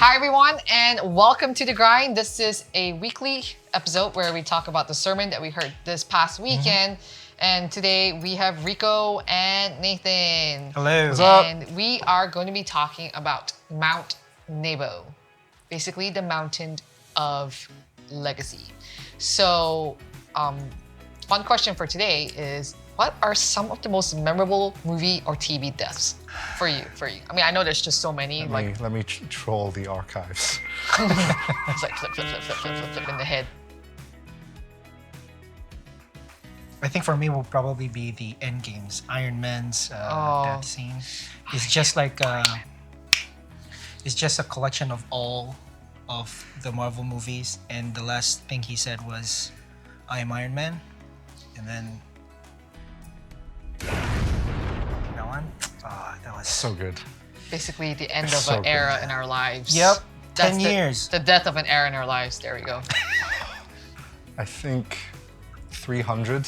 Hi everyone, and welcome to The Grind. This is a weekly episode where we talk about the sermon that we heard this past weekend. And today we have Rico and Nathan. Hello. What's up? And we are going to be talking about Mount Nebo, basically the mountain of legacy. So, fun question for today is, what are some of the most memorable movie or TV deaths for you? I mean, I know there's just so many. Let me troll the archives. It's like flip in the head. I think for me will probably be the end games. Iron Man's death scene. It's just like it's just a collection of all of the Marvel movies, and the last thing he said was, "I am Iron Man," and then that one. That was So good. Basically, the end of So an good. era in our lives. Yep. That's 10 years. The death of an era in our lives. There we go. I think 300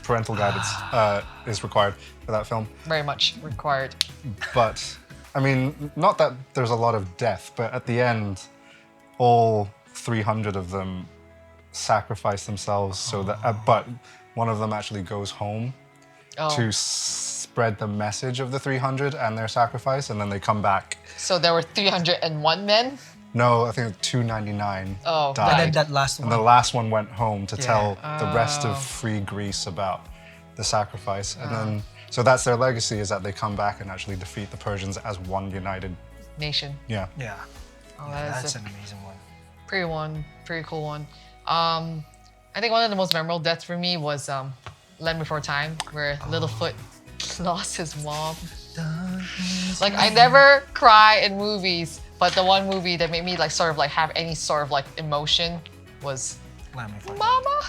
parental guidance is required for that film. Very much required. But, I mean, not that there's a lot of death, but at the end, all 300 of them sacrifice themselves so that, but one of them actually goes home to spread the message of the 300 and their sacrifice, and then they come back. So there were 301 men. No, I think 299 Oh, died. and then that last And one. the last one went home to tell the rest of free Greece about the sacrifice. And then, so that's their legacy, is that they come back and actually defeat the Persians as one united. Nation. Yeah. Yeah. Oh, That's an amazing one. Pretty cool one. I think one of the most memorable deaths for me was Land Before Time, where Littlefoot lost his mom. Like, I never cry in movies, but the one movie that made me like sort of like have any sort of like emotion was Let me find Mama.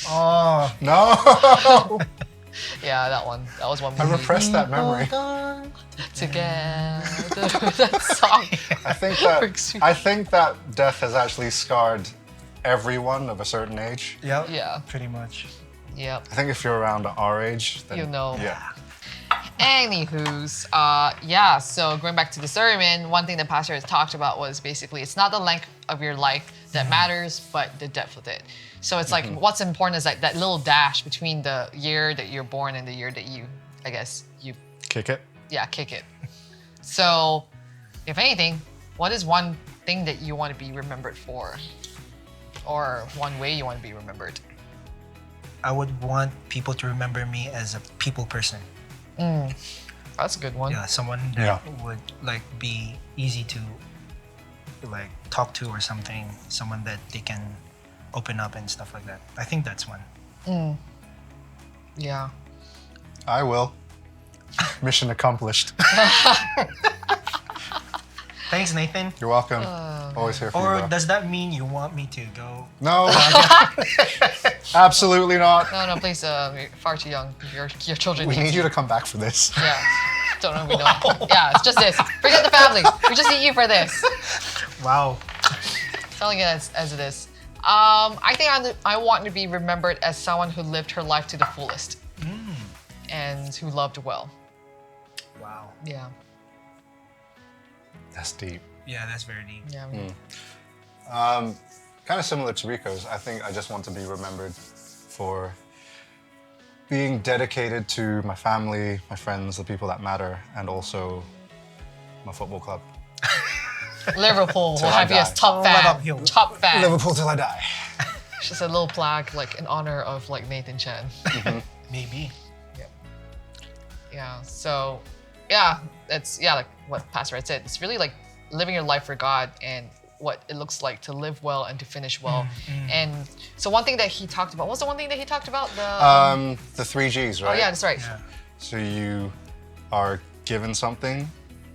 Oh, No! Yeah, that one. That was one I movie. repressed that memory. Together. That song. I think that death has actually scarred everyone of a certain age. yep. Yeah. Pretty much. Yep. I think if you're around our age, then You know. Yeah. Anywho's, so going back to the sermon, one thing the pastor has talked about was basically it's not the length of your life that matters, but the depth of it. So it's like what's important is like that little dash between the year that you're born and the year that you Kick it. kick it. So, if anything, what is one thing that you want to be remembered for? Or one way you want to be remembered? I would want people to remember me as a people person. That's a good one. Yeah, someone that would like be easy to like talk to or something. Someone that they can open up and stuff like that. I think that's one. Yeah. I will. Mission accomplished. Thanks, Nathan. You're welcome. Always here for you, Or bro. does that mean you want me to go? No. Absolutely not. No, please, you're far too young. Your children We need need you to come back for this. Yeah. Don't know, we don't. Yeah, it's just this. Forget the family. We just need you for this. Wow. Telling it as it is. I think I want to be remembered as someone who lived her life to the fullest. And who loved well. Wow. Yeah. That's deep. Yeah, that's very deep. Yeah. Kind of similar to Rico's. I think I just want to be remembered for being dedicated to my family, my friends, the people that matter, and also my football club. Liverpool will Till I have you as die. top Liverpool. fan. Top fan. Liverpool till I die. It's just a little plaque like in honor of like Nathan Chen. Maybe. Yeah. So, that's like what Pastor had said. It's really like living your life for God and what it looks like to live well and to finish well. And so one thing that he talked about, what was the one thing that he talked about? The 3 Gs, right? Oh yeah, that's right. Yeah. So you are given something,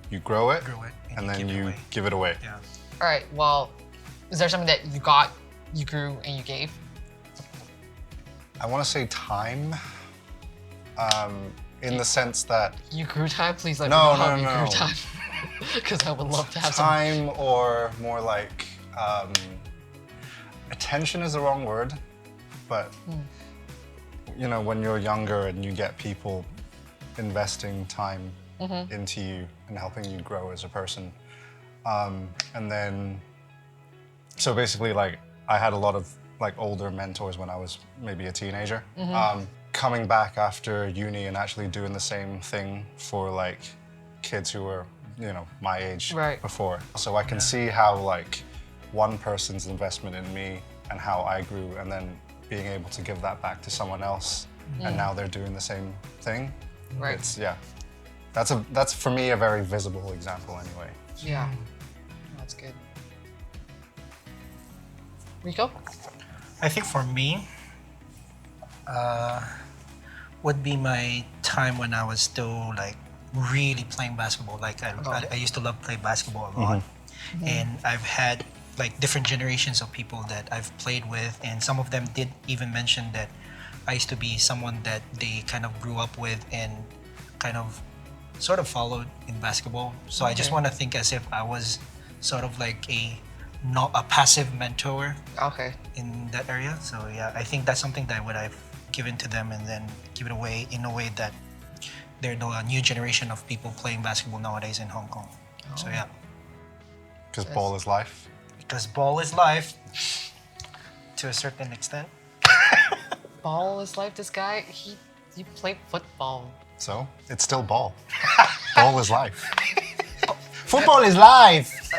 you grow it, Grow it and then give it you away. give it away. Yeah. All right. Well, is there something that you got, you grew, and you gave? I want to say time, in the sense that You grew time? Please let me No, know how no, you no. grew time. Because I would love to have some. time, or more like attention is the wrong word, but you know, when you're younger and you get people investing time into you and helping you grow as a person. And then, so basically, like, I had a lot of like older mentors when I was maybe a teenager. Coming back after uni and actually doing the same thing for like kids who were, you know, my age before. So I can see how like one person's investment in me and how I grew, and then being able to give that back to someone else, and now they're doing the same thing. Right. It's, yeah. That's for me a very visible example anyway. Yeah. That's good. Rico? I think for me, would be my time when I was still like really playing basketball. Like I used to love play basketball a lot, and I've had like different generations of people that I've played with, and some of them did even mention that I used to be someone that they kind of grew up with and kind of sort of followed in basketball. So I just want to think as if I was sort of like not a passive mentor in that area. So yeah, I think that's something that I've given to them and then give it away in a way that they're a new generation of people playing basketball nowadays in Hong Kong. So yeah. Because ball is life. Because ball is life to a certain extent. Ball is life. This guy, he played football. So it's still ball. Ball is life. Football is life.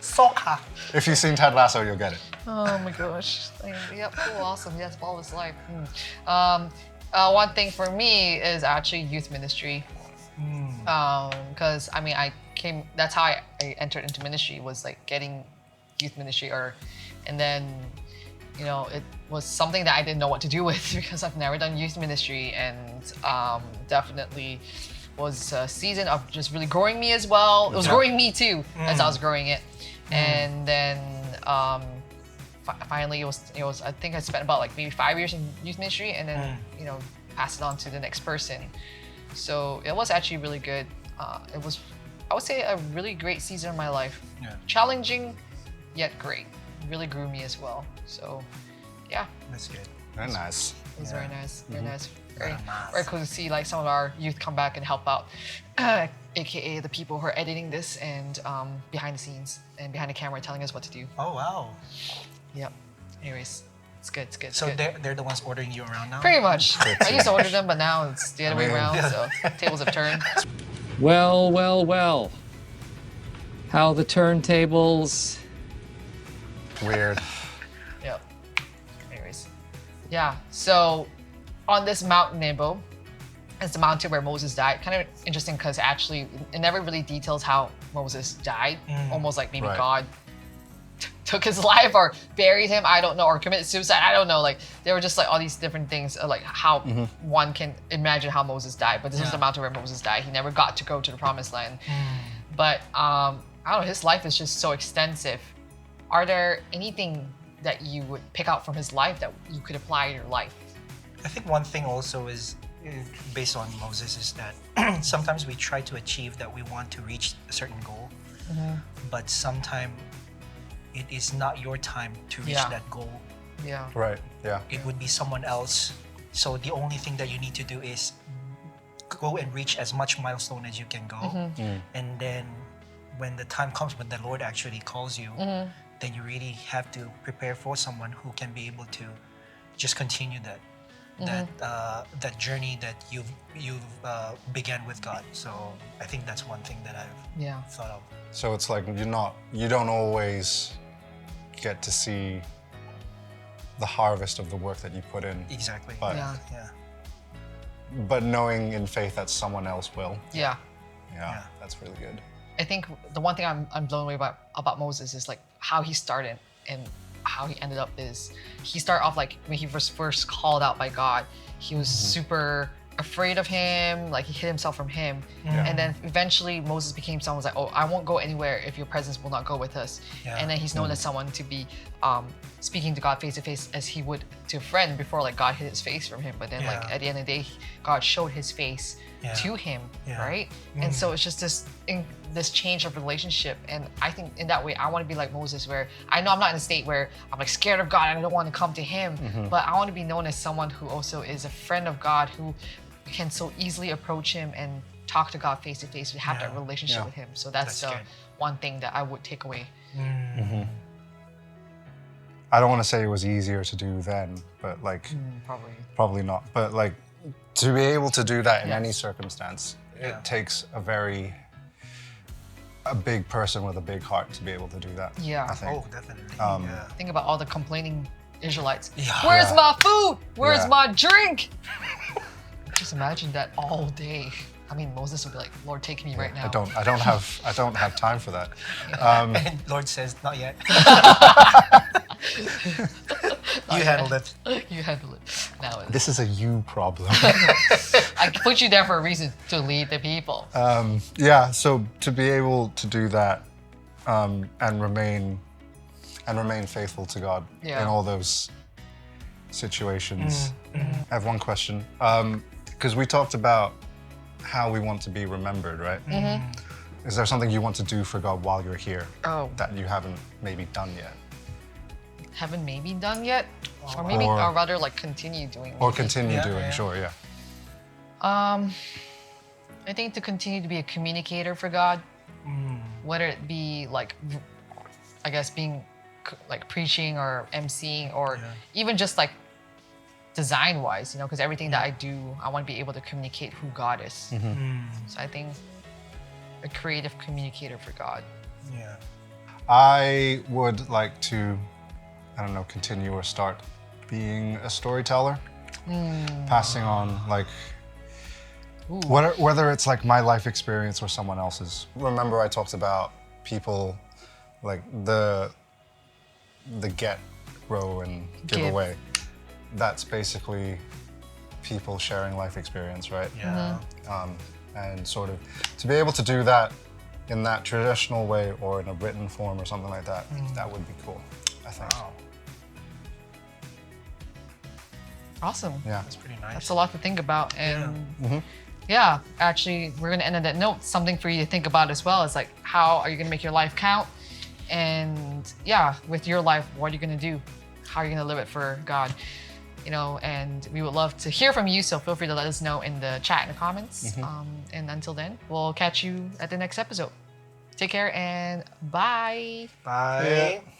Soccer. If you've seen Ted Lasso, you'll get it. Oh my gosh. Yep, cool, awesome. Yes, ball is life. One thing for me is actually youth ministry. Because I mean, that's how I entered into ministry, was like getting youth ministry, and then, you know, it was something that I didn't know what to do with because I've never done youth ministry, and definitely was a season of just really growing me as well. It was growing me too as I was growing it. And then finally it was I think I spent about like maybe 5 years in youth ministry, and then you know, passed it on to the next person. So it was actually really good. It was, I would say, a really great season of my life. Challenging, yet great. Really grew me as well. So yeah. That's good. Very nice. It was very nice. Very nice. Very nice. Very cool to see like some of our youth come back and help out, aka the people who are editing this and behind the scenes and behind the camera telling us what to do. Oh wow. Yep. Anyways, it's good. It's good. It's So good. they're the ones ordering you around now? Pretty much. I used to order them, but now it's the other way around. So tables have turned. Well, well, well. How the turntables. Weird. Yep. Anyways. Yeah. So on this mountain, Nebo, it's the mountain where Moses died. Kind of interesting because actually it never really details how Moses died. Almost like maybe God took his life or buried him. I don't know, or committed suicide. I don't know. Like there were just like all these different things, like how one can imagine how Moses died. But this was the mountain where Moses died. He never got to go to the promised land. But I don't know. His life is just so extensive. Are there anything that you would pick out from his life that you could apply in your life? I think one thing also is based on Moses is that sometimes we try to achieve that we want to reach a certain goal, but sometimes it is not your time to reach that goal. Yeah. Right. Yeah. It would be someone else. So the only thing that you need to do is go and reach as much milestone as you can go, and then when the time comes when the Lord actually calls you, then you really have to prepare for someone who can be able to just continue that journey that you've began with God. So I think that's one thing that I've thought of. So it's like you don't always get to see the harvest of the work that you put in. Exactly. But, Yeah. but knowing in faith that someone else will. Yeah. Yeah. That's really good. I think the one thing I'm blown away about Moses is like how he started and how he ended up is he started off like when he was first called out by God, he was super afraid of him, like he hid himself from him. And then eventually Moses became someone who's like, oh, I won't go anywhere if your presence will not go with us. And then he's known as someone to be speaking to God face to face as he would to a friend before like God hid his face from him. But then like at the end of the day, God showed his face to him, right? And so it's just this change of relationship. And I think in that way, I want to be like Moses, where I know I'm not in a state where I'm like scared of God and I don't want to come to him, but I want to be known as someone who also is a friend of God, who can so easily approach him and talk to God face to face. We have that relationship Yeah. with him. So that's That's the good. one thing that I would take away. I don't want to say it was easier to do then, but like Probably. probably not. But like to be able to do that in any Yes. circumstance, Yeah. it takes a big person with a big heart to be able to do that. Yeah. I think. Oh, definitely. Yeah. Think about all the complaining Israelites. Yeah. Where's Yeah. my food? Where's Yeah. my drink? Just imagine that all day. I mean, Moses would be like, Lord, take me right now. I don't have time for that. And Lord says, not yet. You handled it. You handle it. Now This is a you problem. I put you there for a reason, to lead the people. Yeah, so to be able to do that and remain faithful to God Yeah. in all those situations. I have one question because we talked about how we want to be remembered, right? Is there something you want to do for God while you're here Oh, that you haven't maybe done yet, haven't maybe done yet? Or maybe, Or- or rather, like, continue doing. or maybe. continue Yeah, doing? yeah. Sure, yeah. I think to continue to be a communicator for God, whether it be like, I guess being like preaching or emceeing or even just like design-wise, you know, because everything that I do, I want to be able to communicate who God is. So I think a creative communicator for God. Yeah. I would like to, I don't know, continue or start being a storyteller, passing on like, whether it's like my life experience or someone else's. Remember I talked about people like the get, grow, and give Give. away. That's basically people sharing life experience, right? Yeah. And sort of to be able to do that in that traditional way or in a written form or something like that, that would be cool, I think. Wow. Awesome. Yeah. That's pretty nice. That's a lot to think about. And yeah, actually, we're going to end on that note. Something for you to think about as well is like, how are you going to make your life count? And yeah, with your life, what are you going to do? How are you going to live it for God? You know, and we would love to hear from you. So feel free to let us know in the chat and the comments. And until then, we'll catch you at the next episode. Take care and bye. Bye. Yeah.